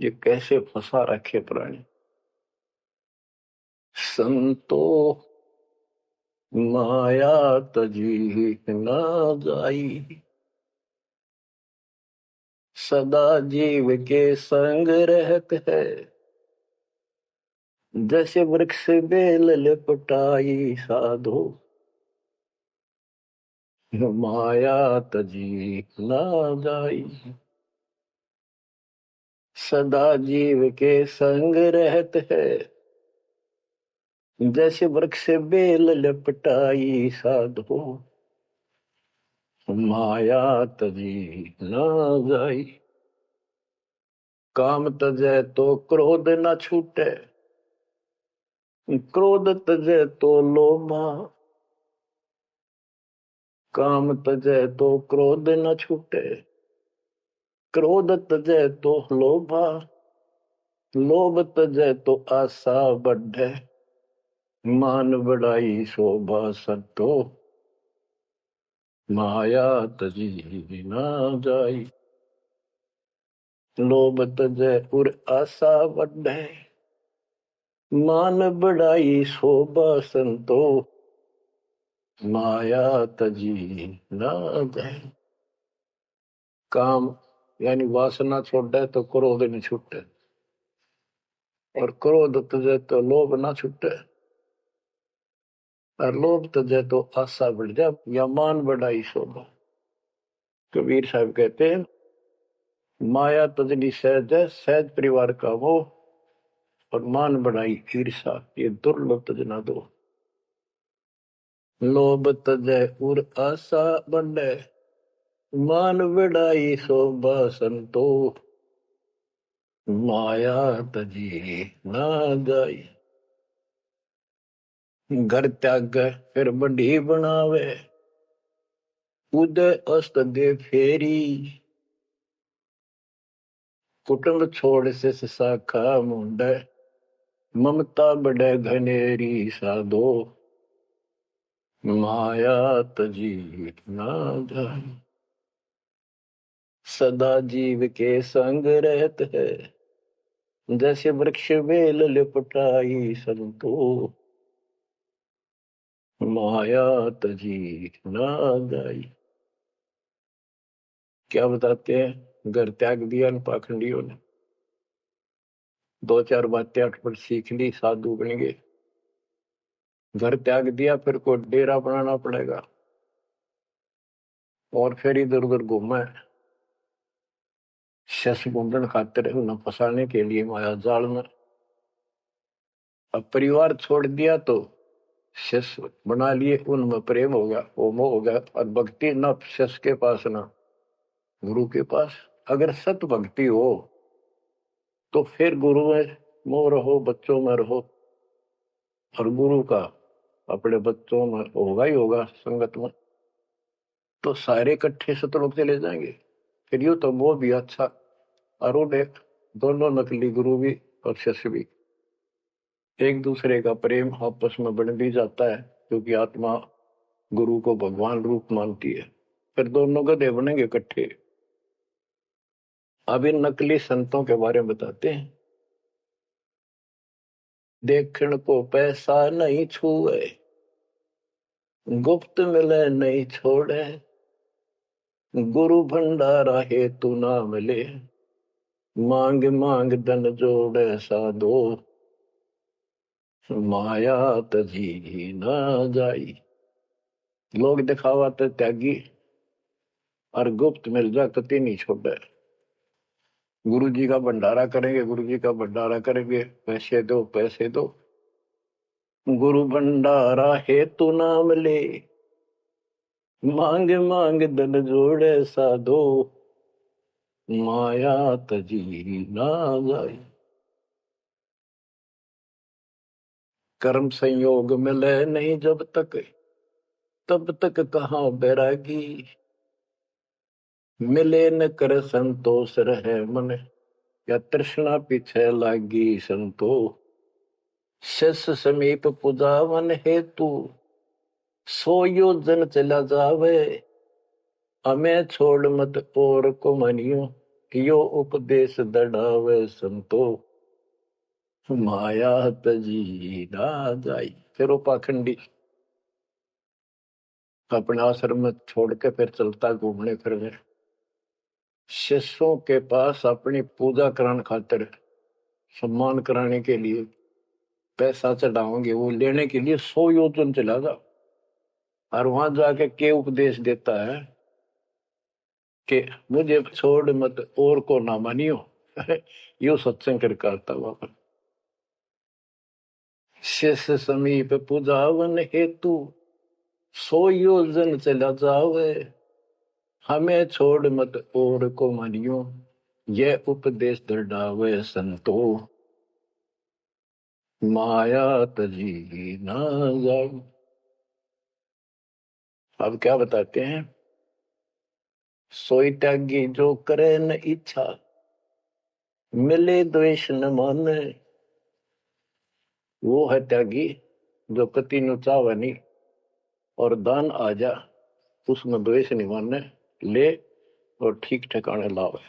ये कैसे फंसा रखे प्राणी। संतो माया तजी न जाई, सदा जीव के संग रहत है। जैसे वृक्ष बेल लिपटाई साधो, माया तजी न जाई। सदा जीव के संग रहत है, जैसे वृक्ष बेल लिपटाई साधो, माया तजी न जाई। काम तजै तो क्रोध न छूटे, क्रोध तजै तो लोभा। काम तजै तो क्रोध न छूटे, क्रोध तजै तो लोभा। लोभ तजै तो आशा बढ़े, मान बढ़ाई शोभा सतो, माया तजी न जाई। लोभ तजै उर आशा बढ़े, मान बढ़ाई शोभा संतो, माया तजी न जाए। काम यानी वासना छोड़े तो क्रोध नहीं छूटे, और क्रोध तजे तो लोभ ना छूटे, और लोभ तजे तो आशा बढ़ जाए या मान बढ़ाई शोभा। कबीर साहब कहते हैं, माया तजनी सहज है, सहज परिवार का वो, और मान बढ़ाई ईर्षा, ये दुर्लभ तजना दो। लोभ तजे उर आशा बढ़े, मान बढ़ाई शोभा संतो, माया तजी ना जाई। घर त्याग फिर बढ़ी बनावे, उदय अस्त दे फेरी। कुटुंब छोड़ से शाखा मुंडे, ममता बढ़े घनेरी साधो, माया तजी ना जाए। सदा जीव के संग रहत है, जैसे वृक्ष बेल लिपटाई संतो, माया तजी ना जाई। क्या बताते हैं, घर त्याग दिया इन पाखंडियों ने, दो चार बातें अटपट सीख ली, साधु बन गए। घर त्याग दिया, फिर को डेरा बनाना पड़ेगा, और फिर इधर उधर घूमे शस गुंडन खातिर, उन्हें फंसाने के लिए माया जाल में। अब परिवार छोड़ दिया तो शस बना लिए, उनमें प्रेम हो गया, वो मोह हो गया, और भक्ति न शस के पास ना गुरु के पास। अगर सत भक्ति हो तो फिर गुरु में मोह रहो, बच्चों में रहो, और गुरु का अपने बच्चों में होगा ही होगा संगत में, तो सारे इकट्ठे सतलोक चले जाएंगे। फिर यूं तो वो भी अच्छा, और एक दोनों नकली गुरु भी और शिष्य भी, एक दूसरे का प्रेम आपस में बढ़ भी जाता है, क्योंकि आत्मा गुरु को भगवान रूप मानती है। फिर दोनों गधे बनेंगे इकट्ठे। अब इन नकली संतों के बारे में बताते हैं। देखण को पैसा नहीं छुए, गुप्त मिले नहीं छोड़े, गुरु भंडारा हेतु ना मिले, मांग मांग धन जोड़े साधो, माया तजी ना जाई। लोग दिखावा तो त्यागी, और गुप्त मिल जा कति नहीं छोड़े। गुरु जी का भंडारा करेंगे, गुरु जी का भंडारा करेंगे, पैसे दो पैसे दो, गुरु भंडारा हेतु ना मिले, मांग मांग धन जोड़े साधो, माया तजी ना जाई। कर्म संयोग मिले नहीं जब तक, तब तक कहाँ बैरागी, मिले न कर संतोष रहे मन, या तृष्णा पीछे लागी संतो, शिष समीप पुजावन हेतु, सो योजन चला जावे, हमें छोड़ मत और को मनियो, यो उपदेश दढ़ावे संतो, माया तजी ना जाई। फिर वो पाखंडी अपने आश्रम में छोड़ के फिर चलता घूमने फिरने, शिष्यों के पास अपनी पूजा कराने खातिर, सम्मान कराने के लिए पैसा चढ़ाओगे, वो लेने के लिए 100 योजन चला जा। और वहां जाके के उपदेश देता है कि मुझे छोड़ मत और को ना मानियो। यो सत्संग कर करता वहां। शिष्य समीप पूजावन हेतु 100 योजन चला जावे, हमें छोड़ मत और को मानियो, यह उपदेश दृढ़ावे संतो, माया तजी ना जाओ। अब क्या बताते हैं, सोई त्यागी जो करे न इच्छा, मिले द्वेष न माने। वो है त्यागी जो कति नु चावे नहीं, और दान आ जा उसमें द्वेष नहीं माने, ले और ठीक ठिकाने लावे।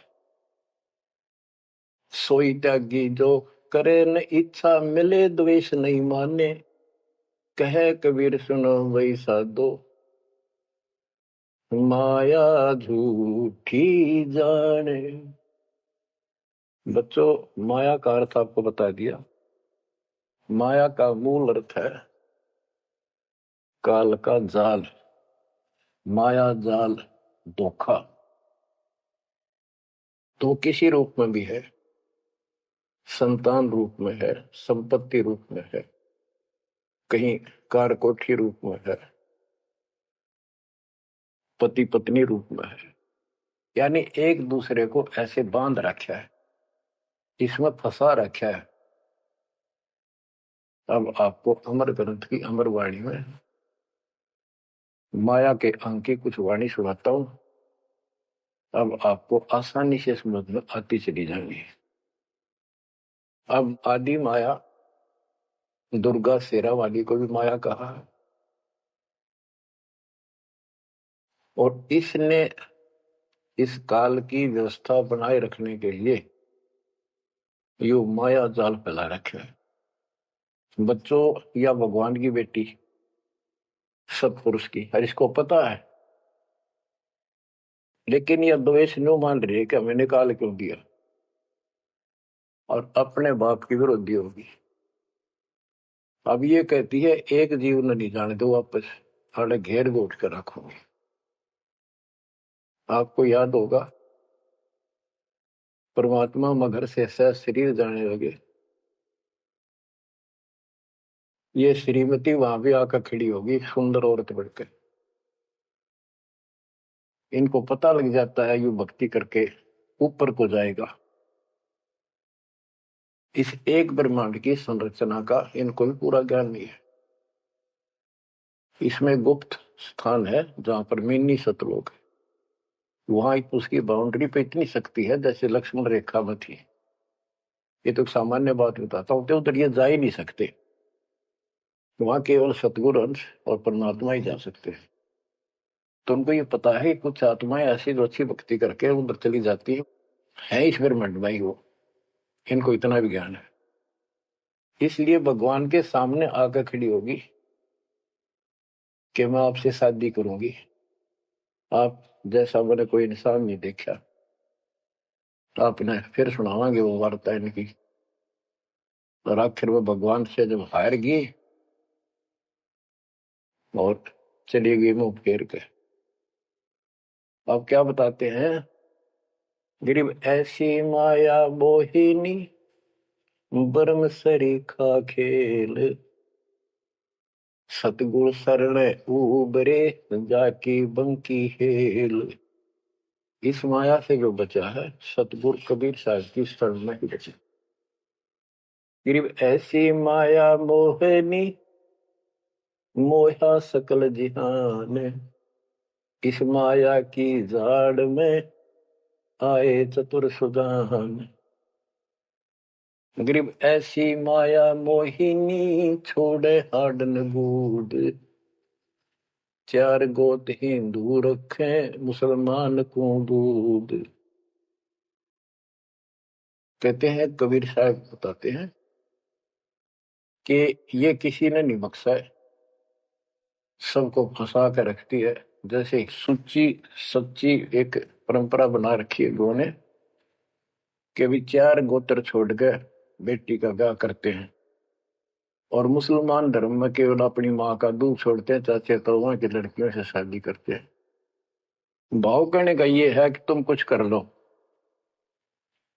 सोई त्यागी जो करे न इच्छा, मिले द्वेष नहीं माने, कहे कबीर सुनो वही साधो, माया झूठी जाने। बच्चों, माया का अर्थ आपको बता दिया। माया का मूल अर्थ है काल का जाल, माया जाल, धोखा। तो किसी रूप में भी है, संतान रूप में है, संपत्ति रूप में है, कहीं कार कोठी रूप में है, पति पत्नी रूप में है। यानी एक दूसरे को ऐसे बांध रखा है, इसमें फंसा रखा है। अब आपको अमर ग्रंथ की अमर वाणी में माया के अंक की कुछ वाणी सुनाता हूं। अब आपको आसानी से समझ में आती चली जाएंगी। अब आदि माया, दुर्गा शेरा वाली को भी माया कहा है, और इसने इस काल की व्यवस्था बनाए रखने के लिए यो माया जाल फैला रखे है। बच्चों, या भगवान की बेटी सतपुरुष की, हर इसको पता है, लेकिन यह द्वेष नो मान रही है कि हमें निकाल क्यों दिया, और अपने बाप की विरोधी होगी। अब ये कहती है एक जीव न नहीं जाने दो, वापस अरे घेर घोट कर रखोगे। आपको याद होगा, परमात्मा मगर से सह शरीर जाने लगे, ये श्रीमती वहां भी आकर खड़ी होगी, सुंदर औरत बढ़कर। इनको पता लग जाता है यू भक्ति करके ऊपर को जाएगा। इस एक ब्रह्मांड की संरचना का इनको भी पूरा ज्ञान नहीं है। इसमें गुप्त स्थान है जहां पर मिनी सतलोक है, वहां उसकी बाउंड्री पे इतनी शक्ति है जैसे लक्ष्मण रेखा में थी। ये तो सामान्य बात बताता हूं, तो उधर ये जा ही नहीं सकते, वहां केवल सतगुरु अंश और परमात्मा ही जा सकते हैं। तो उनको ये पता है कि कुछ आत्माएं ऐसी जो अच्छी भक्ति करके उधर चली जाती है इस ब्रह्मांड में ही वो, इनको इतना भी ज्ञान है। इसलिए भगवान के सामने आकर खड़ी होगी कि मैं आपसे शादी करूंगी, आप जैसा मैंने कोई इंसान नहीं देखा। आपने फिर सुनावांगे वो वार्ता इनकी। और आखिर में भगवान से जब हार गई और चली गई मुंह फेर के। अब क्या बताते हैं, गरीब ऐसी माया मोहिनी, ब्रह्म सरीखा खेल, सतगुरु शरण उबरे, जाकी बंकी हेल। इस माया से जो बचा है, सतगुरु कबीर साहब की शरण में ही बचा। गरीब ऐसी माया मोहिनी, मोहा सकल जिहान, इस माया की जाड़ में आए चतुर सुजान। गरीब ऐसी माया मोहिनी, छोड़े हाडन बूद, चार गोत हिंदू रखे, मुसलमान को दूध। कहते हैं, कबीर साहब बताते हैं कि ये किसी ने नहीं बख्शा है, सबको फंसा कर रखती है। जैसे सुच्ची सच्ची एक परंपरा बना रखी है लोगों ने कि भी 4 गोत्र छोड़ के बेटी का ब्याह करते हैं, और मुसलमान धर्म में केवल अपनी माँ का दूध छोड़ते हैं, चाचे तो की लड़कियों से शादी करते हैं। भाव कहने का ये है कि तुम कुछ कर लो,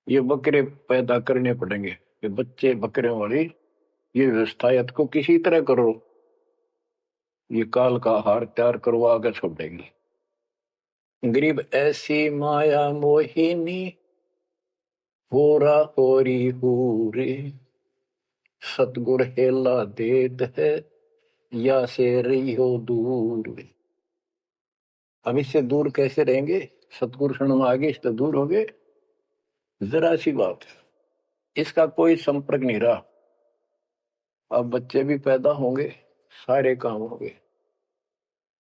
ये बकरे पैदा करने पड़ेंगे, ये बच्चे बकरे वाली ये व्यवस्था या तो किसी तरह करो, ये काल का हार तैयार करो, आगे छोड़ेंगे। गरीब ऐसी माया मोहिनी, होरा होरी हूरे, सतगुर हेला देत है, या से रही हो दूर। हम इससे दूर कैसे रहेंगे? सतगुरु शरण आगे इससे दूर हो गए, जरा सी बात, इसका कोई संपर्क नहीं रहा। अब बच्चे भी पैदा होंगे, सारे काम होंगे,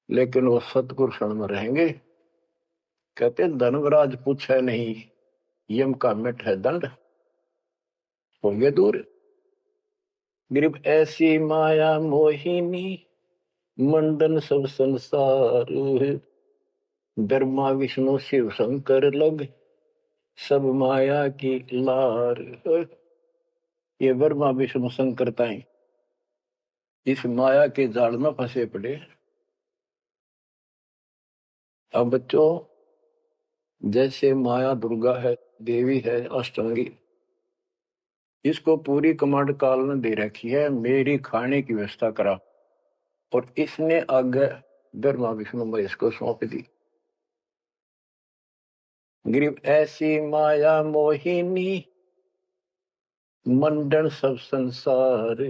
लेकिन वो सतगुरु शरण में रहेंगे। कहते धर्मराज पूछे नहीं, यम का मिट है दंड, होंगे दूर। गरीब ऐसी माया मोहिनी, मंडन सब संसार, ब्रह्मा विष्णु शिव शंकर लग, सब माया की लार। ये ब्रह्मा विष्णु शंकर ताई इस माया के जाल में फंसे पड़े। अब बच्चों, जैसे माया दुर्गा है, देवी है, अष्टांगी, इसको पूरी कमांड काल ने दे रखी है, मेरी खाने की व्यवस्था करा, और इसने आगे ब्रह्मा विष्णु महेश को सौंप दी। गरीब ऐसी माया मोहिनी, मंडन सब संसार,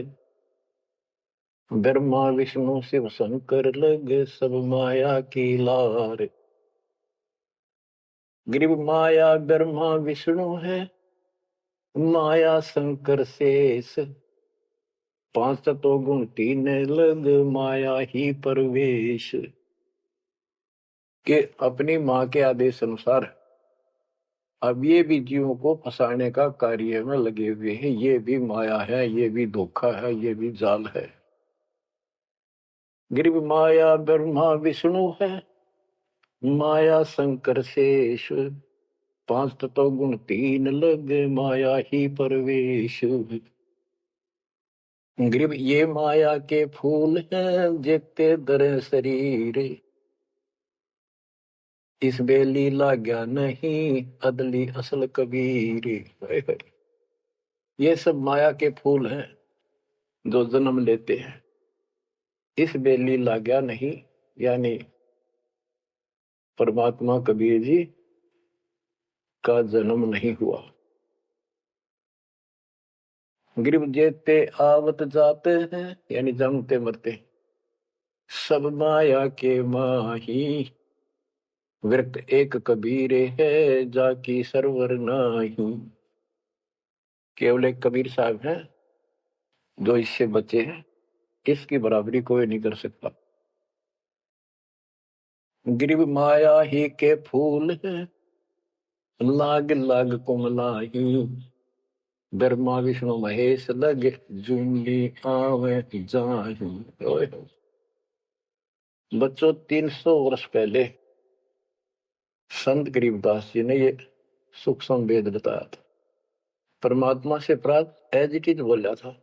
ब्रह्मा विष्णु शिव शंकर लगे, सब माया की लार। गरीब माया ब्रह्मा विष्णु है, माया शंकर शेष, 5 तत्व गुण 3 लग, माया ही परवेश। के अपनी माँ के आदेश अनुसार अब ये भी जीवों को फंसाने का कार्य में लगे हुए हैं। ये भी माया है, ये भी धोखा है, ये भी जाल है। गरीब माया ब्रह्मा विष्णु है, माया शंकर शेष, 5 तत्व गुण 3 लग, माया ही परवेश। गरीब ये माया के फूल हैं, जेते दर शरीर, इस बेली लाग्या नहीं, अदली असल कबीर। ये सब माया के फूल हैं जो जन्म लेते हैं, इस बेली लाग्या नहीं, यानी परमात्मा कबीर जी का जन्म नहीं हुआ। गरीब जेते आवत जाते हैं, यानी जन्मते मरते, सब माया के माही, व्यक्त एक कबीर है, जाकी सरवर नाही। केवल एक कबीर साहब हैं जो इससे बचे हैं, इसकी बराबरी कोई नहीं कर सकता। गरीब माया ही के फूल हैं, लाग लाग कुमलाही, ब्रह्मा विष्णु महेश लग, जूंगी आवे जाही। बच्चों, 300 वर्ष पहले संत गरीबदास जी ने ये सूक्ष्म वेद बताया था, परमात्मा से प्राप्त एज इट इज बोला था।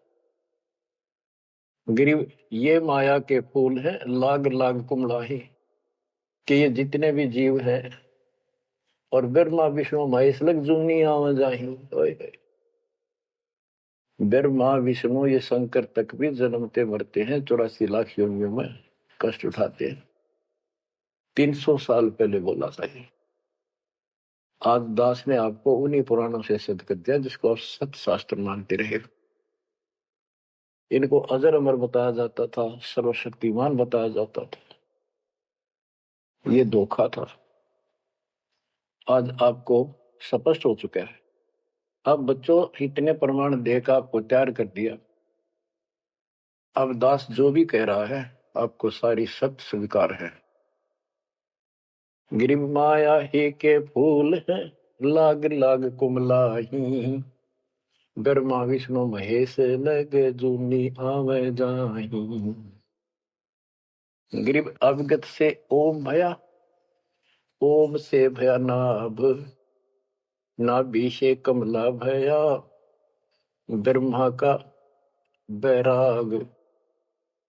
गरीब ये माया के फूल हैं, लाग लाग कुमलाही, कि ये जितने भी जीव हैं, और ब्रह्मा विष्णु महेश लग, जूनी आवा जाही। ब्रह्मा विष्णु ये शंकर तक भी जन्मते मरते हैं, 84 लाख योनियों में कष्ट उठाते हैं। 300 साल पहले बोला था ये। आज दास ने आपको उन्हीं पुराणों से सिद्ध कर दिया जिसको आप सत्य शास्त्र मानते रहे। इनको अजर अमर बताया जाता था, सर्वशक्तिमान बताया जाता था, ये धोखा था। आज आपको स्पष्ट हो चुका है। अब बच्चों, इतने प्रमाण देकर आपको तैयार कर दिया। अब दास जो भी कह रहा है आपको सारी सत्य स्वीकार है। गिरिम माया ही के फूल है, लाग लाग कुमलाही, ब्रह्मा विष्णु महेश लगे जूनी आवे जाही। गिरिव अवगत से ओम भया, ओम से भया नाभ, नाभि से कमला भया ब्रह्मा का बैराग।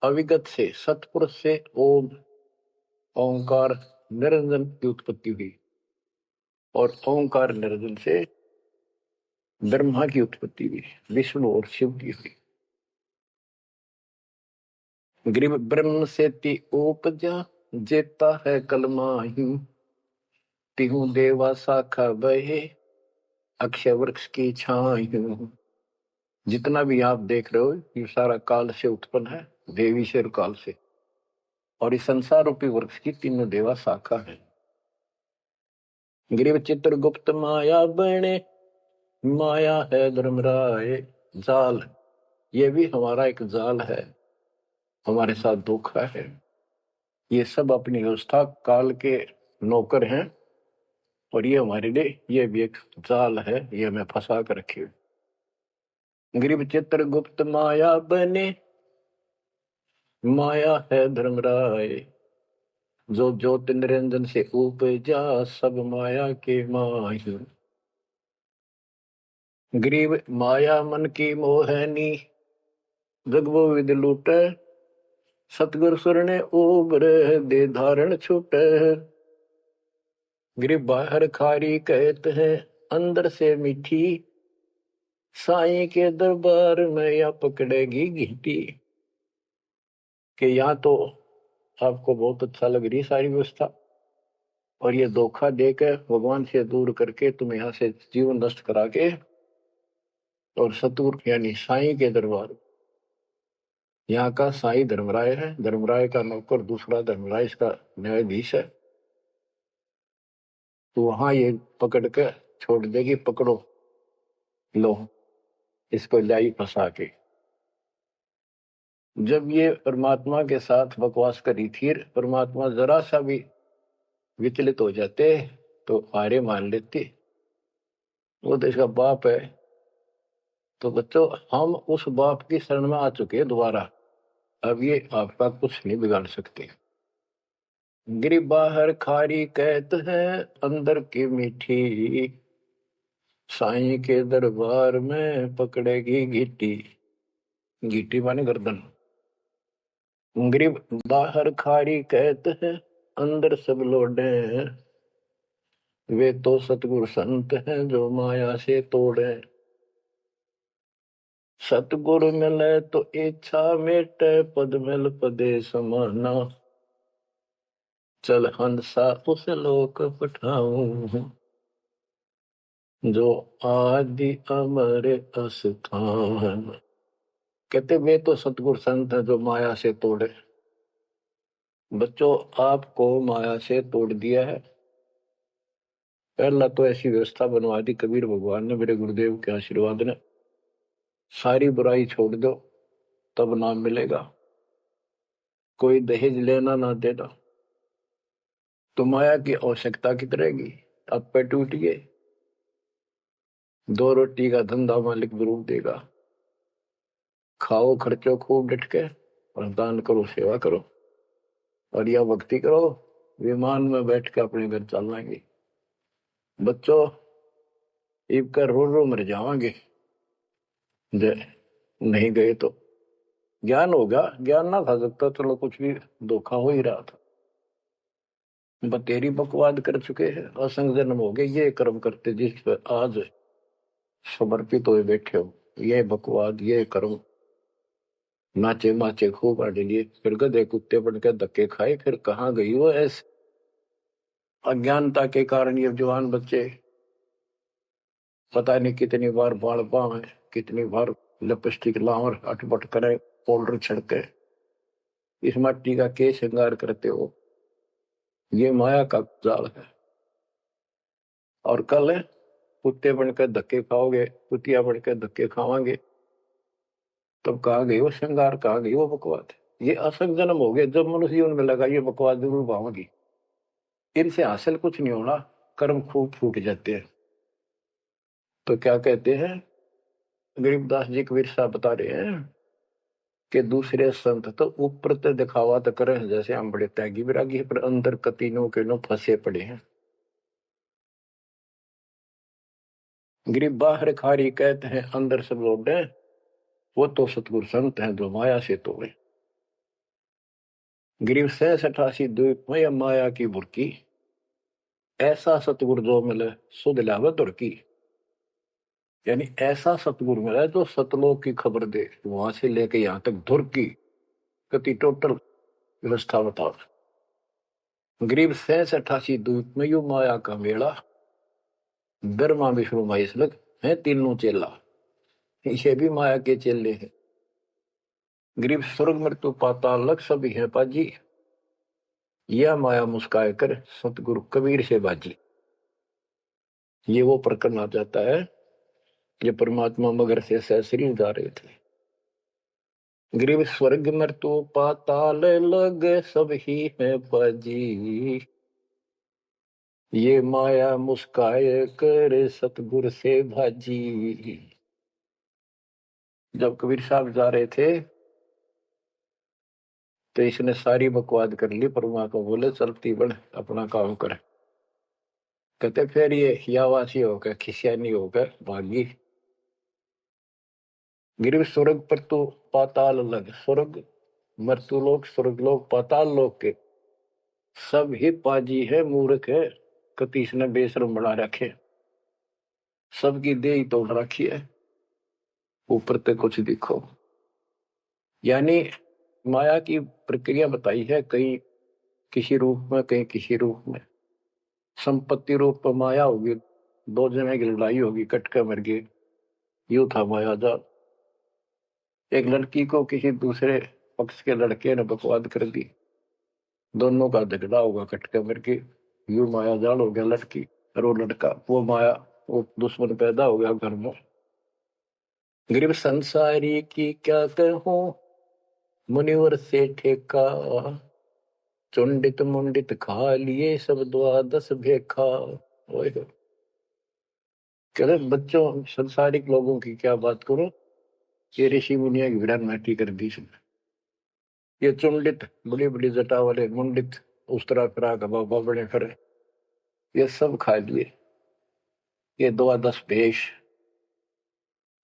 अविगत से सतपुरुष से ओम ओंकार निरंजन की उत्पत्ति हुई और ओंकार निरंजन से ब्रह्मा की उत्पत्ति हुई, विष्णु और शिव की हुई। ग्रीव ब्रह्म से ति उपजा, जेता है कलमाही, तिहु देवा शाखा बहे, अक्षय वृक्ष की छाई। जितना भी आप देख रहे हो ये सारा काल से उत्पन्न है, देवी से और काल से, और इस संसार रूपी वृक्ष की तीनों देवा शाखा है। ग्रीव चित्रगुप्त माया बने, माया है धर्मराय जाल, ये भी हमारा एक जाल है, हमारे साथ धोखा है। ये सब अपनी व्यवस्था काल के नौकर हैं और ये हमारे लिए ये भी एक जाल है, ये हमें फंसा कर रखे। ग्रीव चित्रगुप्त माया बने, माया है धर्मराय, जो ज्योति निरंजन से उपजा सब माया के माही। ग्रीव माया मन की मोहनी, जगवो विद लूट, सतगुर सुर ने उबर दे धारण छूट। ग्रीव बाहर खारी कहते हैं अंदर से मीठी, साईं के दरबार में या पकड़ेगी घीटी। कि यहाँ तो आपको बहुत अच्छा लग रही सारी व्यवस्था, और ये धोखा देकर भगवान से दूर करके तुम यहाँ से जीवन नष्ट करा के और सतगुर यानी साईं के दरबार, यहाँ का साईं धर्मराय है, धर्मराय का नौकर दूसरा धर्मराय इसका न्यायाधीश है, तो वहां ये पकड़ के छोड़ देगी, पकड़ो लो इसको लाई फंसा के। जब ये परमात्मा के साथ बकवास करी थी, परमात्मा जरा सा भी विचलित हो जाते तो हारे मान लेते, वो तो इसका बाप है। तो बच्चों हम उस बाप की शरण में आ चुके हैं दोबारा, अब ये आपका कुछ नहीं बिगाड़ सकते। गिरी बाहर खारी कहत है अंदर की मीठी, साईं के दरबार में पकड़ेगी गीटी। गीटी माने गर्दन। ग्रीब बाहर खारी कहत है अंदर सब लोडे, वे तो सतगुरु संत हैं जो माया से तोड़े। सतगुरु मिले तो इच्छा मेटे, पद मिल पदे समाना, चल हंसा उस लोक पठाऊं, जो आदि अमर अस्थान। कहते वे तो सतगुरु संत हैं जो माया से तोड़े। बच्चों आपको माया से तोड़ दिया है, पहला तो ऐसी व्यवस्था बनवा दी कबीर भगवान ने, मेरे गुरुदेव के आशीर्वाद ने। सारी बुराई छोड़ दो तब नाम मिलेगा, कोई दहेज लेना ना देना, तो माया की आवश्यकता कितनी रहेगी। अब पे टूटिए, 2 रोटी का धंधा मालिक जरूर देगा, खाओ खर्चो खूब डट के और दान करो, सेवा करो और यह भक्ति करो, विमान में बैठ के अपने घर चल जाएंगे। बच्चों इब कर रो रो मर जावांगे, नहीं गए तो ज्ञान होगा, ज्ञान ना था सकता, चलो कुछ भी धोखा हो ही रहा था। बतेरी बकवाद कर चुके हैं, असंग जन्म हो गए, ये कर्म करते जिस पर आज समर्पित हुए बैठे हो, ये बकवाद ये कर्म, नाचे माचे खूब आड़े लिए, फिर गधे कुत्ते बन के धक्के खाए, फिर कहाँ गई वो ऐसे अज्ञानता के कारण। ये जवान बच्चे पता नहीं कितनी बार बाल पावे, कितनी बार लिपस्टिक लावर अटपट करे, पाउडर छिड़के, इस मट्टी का के श्रृंगार करते हो, ये माया का जाल है। और कल कुत्ते बनकर धक्के खाओगे, कुतिया बनकर धक्के खावांगे, तब कहा गई वो श्रृंगार, कहा गई वो बकवाद। ये असंग जन्म हो गए, जब मनुष्य जीवन में लगा ये बकवाद जरूर पाओगी, इनसे हासिल कुछ नहीं होना, कर्म खूब फूट जाते हैं। तो क्या कहते हैं, गरीबदास जी कबीर साहब बता रहे हैं कि दूसरे संत तो ऊपर तो दिखावा तो करे जैसे हम बड़े त्यागी विरागी, पर अंदर कतीनों के नो फंसे पड़े हैं। गरीब बाहर खारी कहते हैं, अंदर सब लोग हैं, वो तो सतगुरु संत हैं जो माया से तोड़े। गरीब 87 द्वीप में माया की बुरकी, ऐसा सतगुरु जो मिले सुध लावे तुर्की। यानी ऐसा सतगुरु मिला जो सतलोक की खबर दे, वहां से लेके यहां तक धुर की कति टोटल व्यवस्था बताओ। गरीब 87 द्वीप में यू माया का मेला, ब्रह्मा विष्णु महेश लग है तीनों चेला, ये भी माया के चेले हैं। गरीब स्वर्ग मृत्यु पाताल लग सभी है पाजी, यह माया मुस्काए कर सतगुरु कबीर से बाजी। ये वो प्रकरण आ जाता है, ये परमात्मा मगर से सहसरी जा रहे थे। गरीब स्वर्ग मृत्यु पाताल लग सब ही है पाजी, ये माया मुस्काए कर सतगुरु से भाजी। जब कबीर साहब जा रहे थे तो इसने सारी बकवाद कर ली, परमात्मा को बोले चलती बढ़ अपना काम कर। कहते फिर ये यावासी होकर खिसियानी होकर भागी। गिर स्वर्ग पर तो पाताल अलग, स्वर्ग मृत्युलोक स्वर्गलोक पाताल लोक के सब ही पाजी है, मूर्ख है, कतीस ने बेशरम बना रखे, सबकी देह तोड़ रखी है, ऊपर तक कुछ दिखो। यानी माया की प्रक्रिया बताई है, कहीं किसी रूप में कहीं किसी रूप में। संपत्ति रूप में माया होगी, दो जने की लड़ाई होगी, कटके मर गए, यू था माया जाल। एक लड़की को किसी दूसरे पक्ष के लड़के ने बकवाद कर दी, दोनों का झगड़ा होगा, कटके मर गए, यू माया जाल हो गया लड़की और वो लड़का, वो माया वो दुश्मन पैदा हो गया घर में। गरीब संसारी की क्या कहूं मुनिवर से ठेका, चुंडित मुंडित खा लिए सब द्वादश भेखा। कह बच्चों संसारिक लोगों की क्या बात करो, ये ऋषि मुनिया की विरान माटी कर दी। ये चुंडित बड़ी बड़ी जटा वाले मुंडित उस तरह फिरा बाबा बड़े फिरे, ये सब खा लिए, ये द्वादश भेष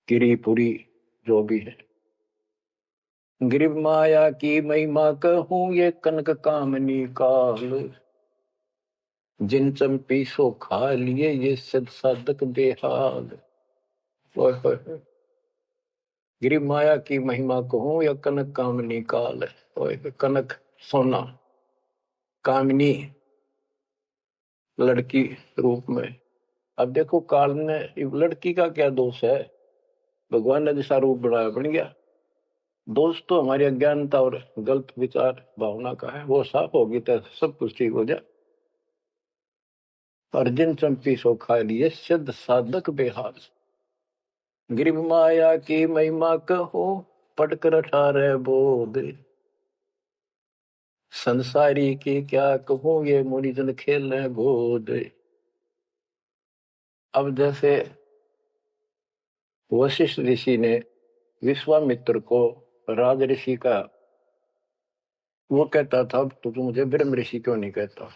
गिरी पुरी जो भी है। गिरिव माया की महिमा कहूं ये कनक कामनी काल, जिन चंपी सो खा लिए ये सद साधक बेहाल। गिरिव माया की महिमा कहूं या कनक कामनी काल, कनक सोना, कामनी लड़की रूप में। अब देखो काल ने लड़की का क्या दोष है, भगवान ने जैसा रूप बनाया बन गया। दोष तो हमारी अज्ञानता और गलत विचार भावना का है, वो साफ होगी तो सब कुछ ठीक हो जाए। अर्जुन चंपी सो खा लिए सिद्ध साधक बेहाल। गिरिव माया की महिमा कहो पढ़कर 18 बोध, संसारी की क्या कहूं ये मुनिजन खेल गोद। अब जैसे वशिष्ठ ऋषि ने विश्वामित्र को राज ऋषि का वो कहता था, तो मुझे ब्रह्म ऋषि क्यों नहीं कहता।